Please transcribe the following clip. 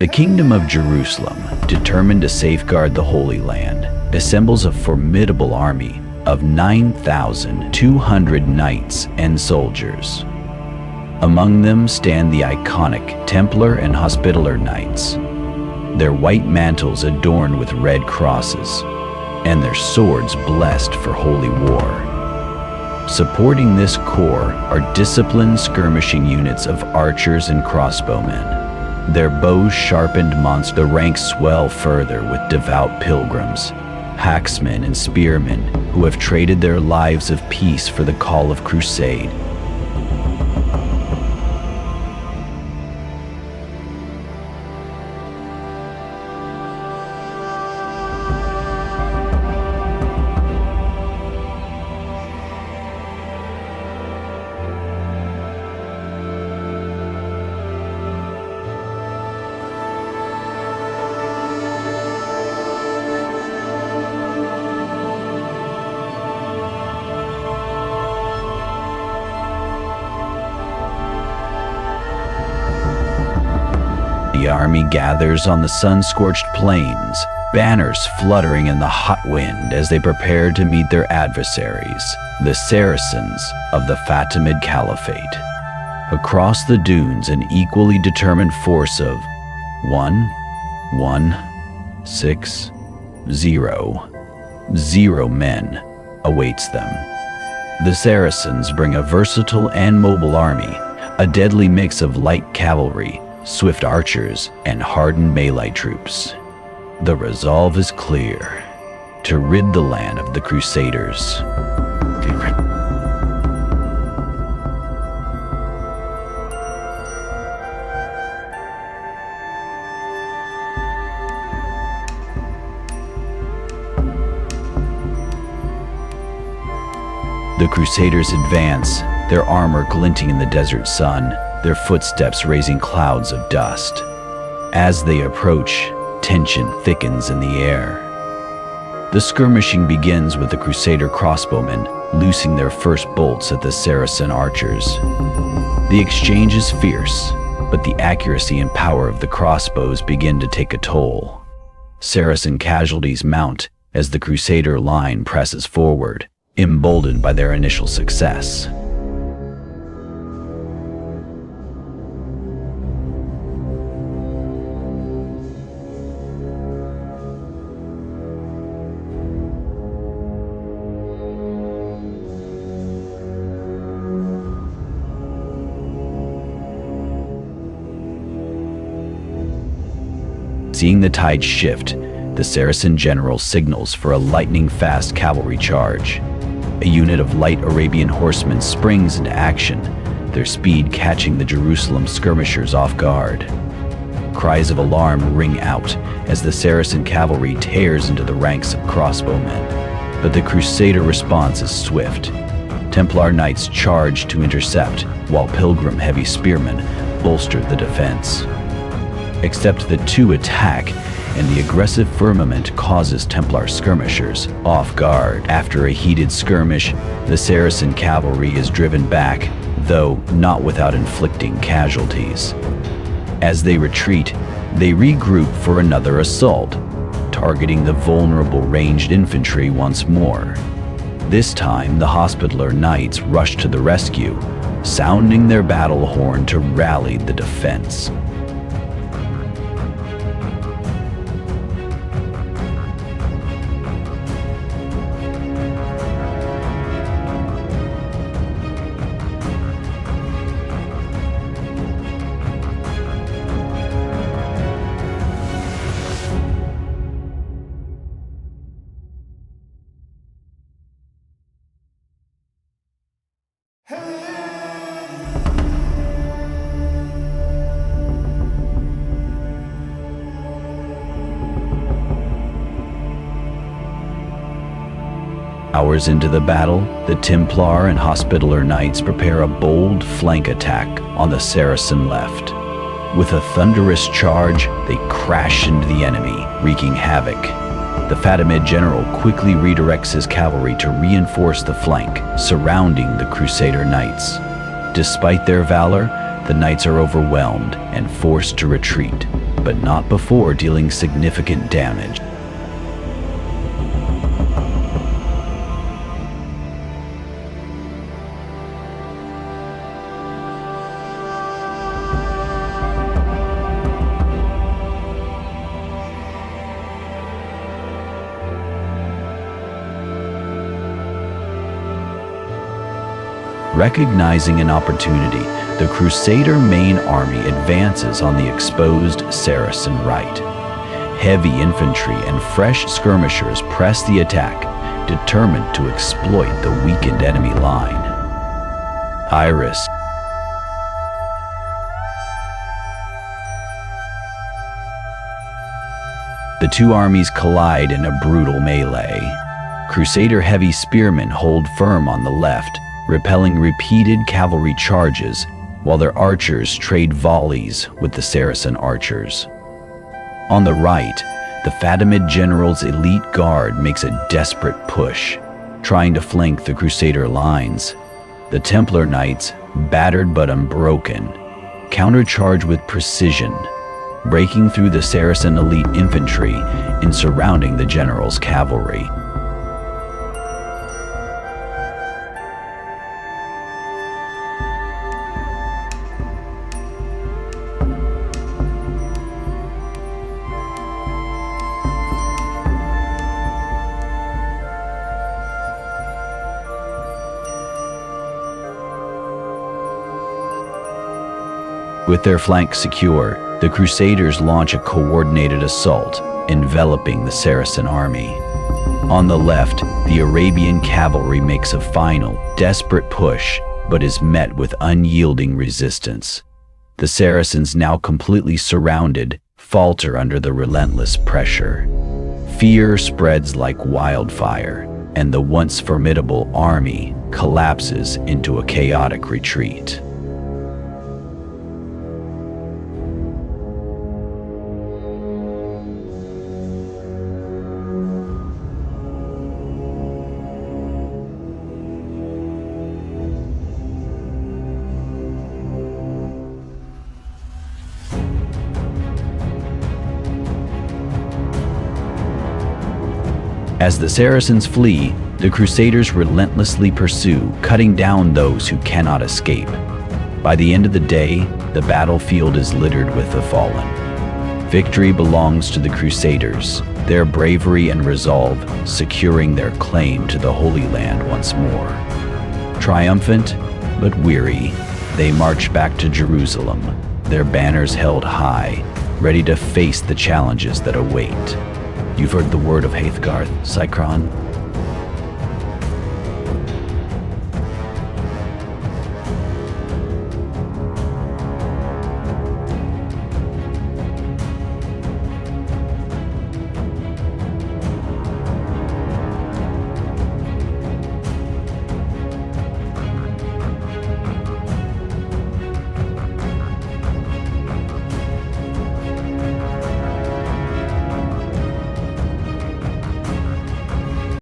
The Kingdom of Jerusalem, determined to safeguard the Holy Land, assembles a formidable army of 9,200 knights and soldiers. Among them stand the iconic Templar and Hospitaller knights, their white mantles adorned with red crosses, and their swords blessed for holy war. Supporting this corps are disciplined skirmishing units of archers and crossbowmen. Their bows sharpened monster, the ranks swell further with devout pilgrims, hacksmen and spearmen who have traded their lives of peace for the call of crusade. The army gathers on the sun-scorched plains, banners fluttering in the hot wind as they prepare to meet their adversaries, the Saracens of the Fatimid Caliphate. Across the dunes, an equally determined force of 1,1,6,0 men awaits them. The Saracens bring a versatile and mobile army, a deadly mix of light cavalry, swift archers, and hardened melee troops. The resolve is clear: to rid the land of the Crusaders. The Crusaders advance, their armor glinting in the desert sun, their footsteps raising clouds of dust. As they approach, tension thickens in the air. The skirmishing begins with the Crusader crossbowmen loosing their first bolts at the Saracen archers. The exchange is fierce, but the accuracy and power of the crossbows begin to take a toll. Saracen casualties mount as the Crusader line presses forward, emboldened by their initial success. Seeing the tide shift, the Saracen general signals for a lightning-fast cavalry charge. A unit of light Arabian horsemen springs into action, their speed catching the Jerusalem skirmishers off guard. Cries of alarm ring out as the Saracen cavalry tears into the ranks of crossbowmen, but the Crusader response is swift. Templar knights charge to intercept, while pilgrim heavy spearmen bolster the defense. Except the two attack, and the aggressive firmament causes Templar skirmishers off guard. After a heated skirmish, the Saracen cavalry is driven back, though not without inflicting casualties. As they retreat, they regroup for another assault, targeting the vulnerable ranged infantry once more. This time, the Hospitaller knights rush to the rescue, sounding their battle horn to rally the defense. Hours into the battle, the Templar and Hospitaller knights prepare a bold flank attack on the Saracen left. With a thunderous charge, they crash into the enemy, wreaking havoc. The Fatimid general quickly redirects his cavalry to reinforce the flank, surrounding the Crusader knights. Despite their valor, the knights are overwhelmed and forced to retreat. but not before dealing significant damage. Recognizing an opportunity, the Crusader main army advances on the exposed Saracen right. Heavy infantry and fresh skirmishers press the attack, determined to exploit the weakened enemy line. Iris. The two armies collide in a brutal melee. Crusader heavy spearmen hold firm on the left, repelling repeated cavalry charges, while their archers trade volleys with the Saracen archers. On the right, the Fatimid general's elite guard makes a desperate push, trying to flank the Crusader lines. The Templar knights, battered but unbroken, countercharge with precision, breaking through the Saracen elite infantry and surrounding the general's cavalry. With their flank secure, the Crusaders launch a coordinated assault, enveloping the Saracen army. On the left, the Arabian cavalry makes a final, desperate push, but is met with unyielding resistance. The Saracens, now completely surrounded, falter under the relentless pressure. Fear spreads like wildfire, and the once formidable army collapses into a chaotic retreat. As the Saracens flee, the Crusaders relentlessly pursue, cutting down those who cannot escape. By the end of the day, the battlefield is littered with the fallen. Victory belongs to the Crusaders, their bravery and resolve securing their claim to the Holy Land once more. Triumphant, but weary, they march back to Jerusalem, their banners held high, ready to face the challenges that await. You've heard the word of Hathgarth, Cykron.